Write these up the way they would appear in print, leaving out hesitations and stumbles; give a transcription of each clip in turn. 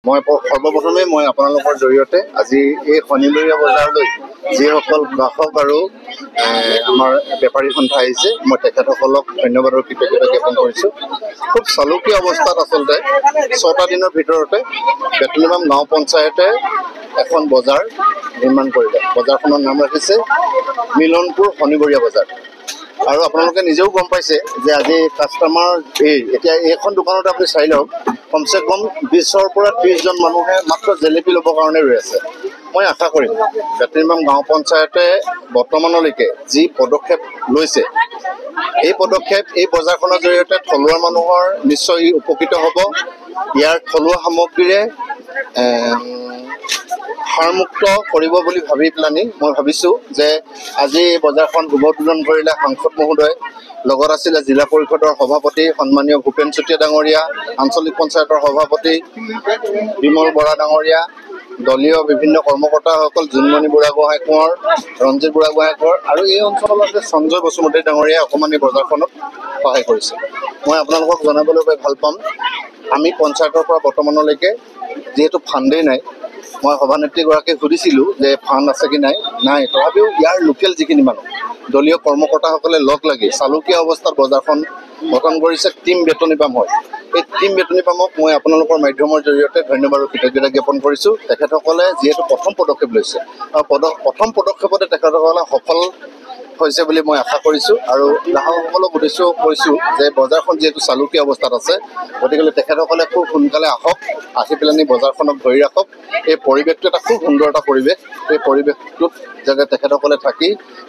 মই সৰ্বপ্ৰথমে মই আপোনালোকৰ জৰিয়তে আজি এই শনিবৰীয়া বজাৰলৈ যিসকল গ্ৰাহক আৰু আমাৰ বেপাৰী সন্থা আহিছে মই তেখেতসকলক ধন্যবাদ আৰু কৃতজ্ঞতা জ্ঞাপন কৰিছোঁ। খুব চালুকীয়া অৱস্থাত আচলতে 6টা দিনৰ ভিতৰতে বেতনিবাম গাঁও পঞ্চায়তে এখন বজাৰ নিৰ্মাণ কৰিলে। বজাৰখনৰ নাম ৰাখিছে মিলনপুৰ শনিবৰীয়া বজাৰ। আৰু আপোনালোকে নিজেও গম পাইছে যে আজি কাষ্টমাৰ ভিৰ। এতিয়া এইখন দোকানতে আপুনি চাই লওক, কমচে কম 20ৰ পৰা 30জন মানুহে মাত্ৰ জেলেপি ল'বৰ কাৰণে ৰৈ আছে। মই আশা কৰিম বেতনিবাম গাঁও পঞ্চায়তে বৰ্তমানলৈকে যি পদক্ষেপ লৈছে, এই পদক্ষেপ এই বজাৰখনৰ জৰিয়তে থলুৱা মানুহৰ নিশ্চয় উপকৃত হ'ব। ইয়াৰ থলুৱা সামগ্ৰীৰে সাৰমুক্ত কৰিব বুলি ভাবি পেলানি মই ভাবিছোঁ যে আজি এই বজাৰখন উদ্বোধন কৰিলে সাংসদ মহোদয়, লগত আছিলে জিলা পৰিষদৰ সভাপতি সন্মানীয় ভূপেন চুতীয়া ডাঙৰীয়া, আঞ্চলিক পঞ্চায়তৰ সভাপতি বিমল বৰা ডাঙৰীয়া, দলীয় বিভিন্ন কৰ্মকৰ্তাসকল জোনমণি বুঢ়াগোহাঁই কোঁৱৰ, ৰঞ্জিত বুঢ়াগোহাঁই কোঁৱৰ আৰু এই অঞ্চলৰ সঞ্জয় বসুমতী ডাঙৰীয়াই অকণমান এই বজাৰখনত সহায় কৰিছে। মই আপোনালোকক জনাবলৈ পাই ভাল পাম, আমি পঞ্চায়তৰ পৰা বৰ্তমানলৈকে যিহেতু ফাণ্ডেই নাই, মই সভানেত্ৰীগৰাকীক সুধিছিলোঁ যে ফাণ্ড আছে কি নাই, তথাপিও ইয়াৰ লোকেল যিখিনি মানুহ দলীয় কৰ্মকৰ্তাসকলে লগ লাগি চালুকীয়া অৱস্থাত বজাৰখন গঠন কৰিছে টীম বেতনিবাম হয়। এই টীম বেতনিবামক মই আপোনালোকৰ মাধ্যমৰ জৰিয়তে ধন্যবাদ আৰু কৃতজ্ঞতা জ্ঞাপন কৰিছোঁ। তেখেতসকলে যিহেতু প্ৰথম পদক্ষেপ লৈছে আৰু প্ৰথম পদক্ষেপতে তেখেতসকলে সফল হৈছে বুলি মই আশা কৰিছোঁ। আৰু গ্ৰাহকসকলক উদ্দেশ্য কৈছোঁ যে বজাৰখন যিহেতু চালুকীয়া অৱস্থাত আছে, গতিকে তেখেতসকলে খুব সোনকালে আহি পেলাই বজাৰখনক ধৰি ৰাখক। এই পৰিৱেশটো এটা খুব সুন্দৰ এটা পৰিৱেশ। এই পৰিৱেশটোত যাতে তেখেতসকলে থাকি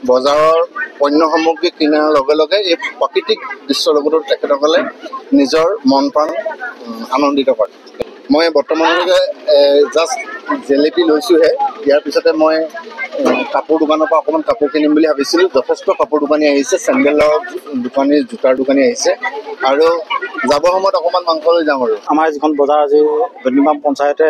বজাৰৰ পণ্য সামগ্ৰী কিনাৰ লগে লগে এই প্ৰাকৃতিক দৃশ্যৰ লগতো তেখেতসকলে নিজৰ মন প্ৰাণ আনন্দিত কৰে। মই বৰ্তমানলৈকে জাষ্ট জেলেপি লৈছোঁহে। ইয়াৰ পিছতে মই কাপোৰ দোকানৰ পৰা অকণমান কাপোৰ কিনিম বুলি ভাবিছিলোঁ। যথেষ্ট কাপোৰ দোকানী আহিছে, চেণ্ডেলৰ দোকানী, জোতাৰ দোকানী আহিছে আৰু যাব সময়ত অকণমান মাংস লৈ যাম। আৰু আমাৰ যিখন বজাৰ আজি বেতনিবাম পঞ্চায়তে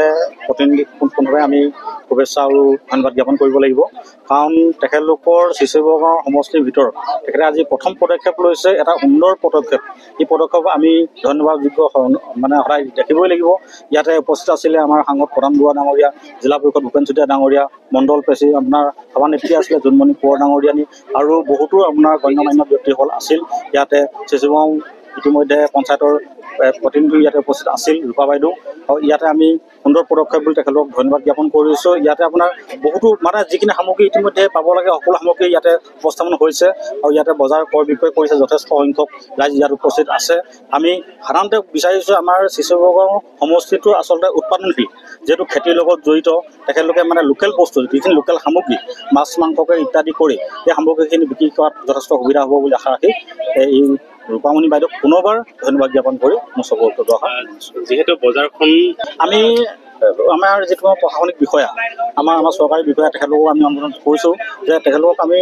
প্ৰতিনিধি পোনপ্ৰথমে আমি শুভেচ্ছা আৰু ধন্যবাদ জ্ঞাপন কৰিব লাগিব, কাৰণ তেখেতলোকৰ চিচিবগাঁও সমষ্টিৰ ভিতৰত তেখেতে আজি প্ৰথম পদক্ষেপ লৈছে, এটা সুন্দৰ পদক্ষেপ। এই পদক্ষেপ আমি ধন্যবাদযোগ্য সদায় দেখিবই লাগিব। ইয়াতে উপস্থিত আছিলে আমাৰ সাংসদ প্ৰধান বুঢ়া ডাঙৰীয়া, জিলা পৰিষদ ভূপেন চুতীয়া ডাঙৰীয়া, মণ্ডল পেচি আপোনাৰ সভানেত্ৰী আছিলে জোনমণি কোঁৱৰ ডাঙৰীয়ানী আৰু বহুতো আপোনাৰ গণ্যমান্য ব্যক্তিসকল আছিল। ইয়াতে চিচিবগাঁও ইতিমধ্যে পঞ্চায়তৰ প্ৰতিনিধি ইয়াতে উপস্থিত আছিল, ৰূপা বাইদেউ। আৰু ইয়াতে আমি সুন্দৰ পদক্ষেপ বুলি তেখেতলোকক ধন্যবাদ জ্ঞাপন কৰিছোঁ। ইয়াতে আপোনাৰ বহুতো যিখিনি সামগ্ৰী ইতিমধ্যে পাব লাগে সকলো সামগ্ৰী ইয়াতে উপস্থাপন হৈছে আৰু ইয়াতে বজাৰ কৰ বিক্ৰয় কৰিছে। যথেষ্ট সংখ্যক ৰাইজ ইয়াত উপস্থিত আছে। আমি সাধাৰণতে বিচাৰিছোঁ আমাৰ চিচিবগাঁও সমষ্টিটো আচলতে উৎপাদনশীল, যিহেতু খেতিৰ লগত জড়িত। তেখেতলোকে লোকেল বস্তু, যিখিনি লোকেল সামগ্ৰী, মাছ মাংসকে ইত্যাদি কৰি এই সামগ্ৰীখিনি বিক্ৰী কৰাত যথেষ্ট সুবিধা হ'ব বুলি আশা ৰাখি এই ৰূপামণি বাইদেউক পুনৰবাৰ ধন্যবাদ জ্ঞাপন কৰি মোৰ চবৰ উত্তৰ দিয়া। যিহেতু বজাৰখন আমাৰ যিটো প্ৰশাসনিক বিষয়া, আমাৰ চৰকাৰী বিষয়া, তেখেতলোকক আমি অনুৰোধ কৰিছোঁ যে তেখেতলোকক আমি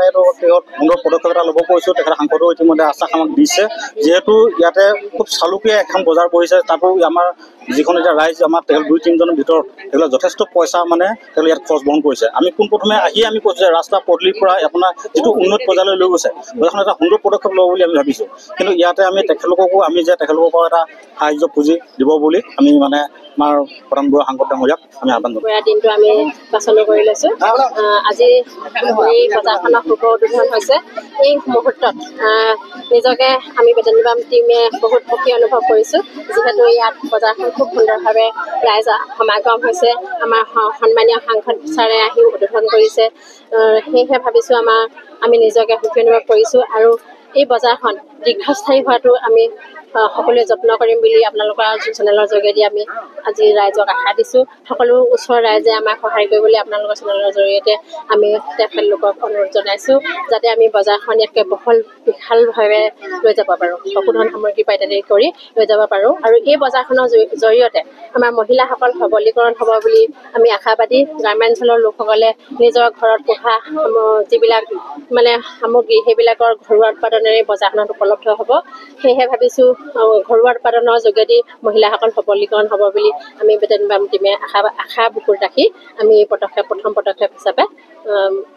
এইটো সুন্দৰ পদক্ষেপ এটা ল'ব কৈছোঁ। তেখেত সাংসদেও ইতিমধ্যে আশ্বাস আমাক দিছে, যিহেতু ইয়াতে খুব চালুকীয়া এখন বজাৰ বহিছে। তাতো আমাৰ যিখন এতিয়া ৰাইজ আমাৰ তেখেত 2-3জনৰ ভিতৰত তেখেতলোক যথেষ্ট পইচা তেওঁলোকে ইয়াত খৰচ বহন কৰিছে। আমি পোনপ্ৰথমে আমি কৈছোঁ যে ৰাস্তা পদূলিৰ পৰা আপোনাৰ যিটো উন্নত পৰ্যায়লৈ লৈ গৈছে, বজাৰখন এটা সুন্দৰ পদক্ষেপ ল'ব বুলি আমি ভাবিছোঁ। কিন্তু ইয়াতে আমি তেখেতলোককো তেখেতলোকৰ এটা সাহাৰ্য পুঁজি দিব বুলি আমি আমাৰ প্ৰধান বুঢ়া সাংসদ ডাঙৰীয়াক আমি আহ্বান জনাওঁ। দিনটো আমি বাছনি কৰি লৈছোঁ। আজি এই বজাৰখনৰ শুভ উদ্বোধন হৈছে। এই মুহূৰ্তত নিজকে আমি বেতনিবাম টীমে বহুত সুখী অনুভৱ কৰিছোঁ, যিহেতু ইয়াত বজাৰখন খুব সুন্দৰভাৱে ৰাইজ সমাগম হৈছে। আমাৰ সন্মানীয় সাংসদ ছাৰে আহি উদ্বোধন কৰিছে। সেয়েহে ভাবিছোঁ আমি নিজকে সুখী অনুভৱ কৰিছোঁ আৰু এই বজাৰখন দীৰ্ঘস্থায়ী হোৱাটো আমি সকলোৱে যত্ন কৰিম বুলি আপোনালোকৰ চেনেলৰ যোগেদি আমি আজি ৰাইজক আশা দিছোঁ। সকলো ওচৰৰ ৰাইজে আমাক সহায় কৰিবলৈ আপোনালোকৰ চেনেলৰ জৰিয়তে আমি তেখেতলোকক অনুৰোধ জনাইছোঁ, যাতে আমি বজাৰখন ইয়াতকৈ বিশালভাৱে লৈ যাব পাৰোঁ, পশুধন সামগ্ৰী পাইকাৰী কৰি লৈ যাব পাৰোঁ। আৰু এই বজাৰখনৰ জৰিয়তে আমাৰ মহিলাসকল সবলীকৰণ হ'ব বুলি আমি আশাবাদী। গ্ৰাম্যাঞ্চলৰ লোকসকলে নিজৰ ঘৰত পোহা যিবিলাক সামগ্ৰী, সেইবিলাকৰ ঘৰুৱা উৎপাদনেৰে বজাৰখনত উপলব্ধ উপলব্ধ হ'ব সেয়েহে ভাবিছোঁ ঘৰুৱা উৎপাদনৰ যোগেদি মহিলাসকল সবলীকৰণ হ'ব বুলি আমি বেটেন বাম টিমে আশা বুকুত ৰাখি আমি প্ৰথম পদক্ষেপ হিচাপে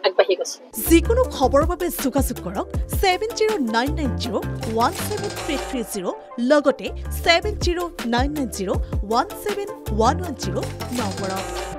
আগবাঢ়ি গৈছোঁ। যিকোনো খবৰৰ বাবে যোগাযোগ কৰক 7099017330 লগতে 7099017110 নম্বৰত।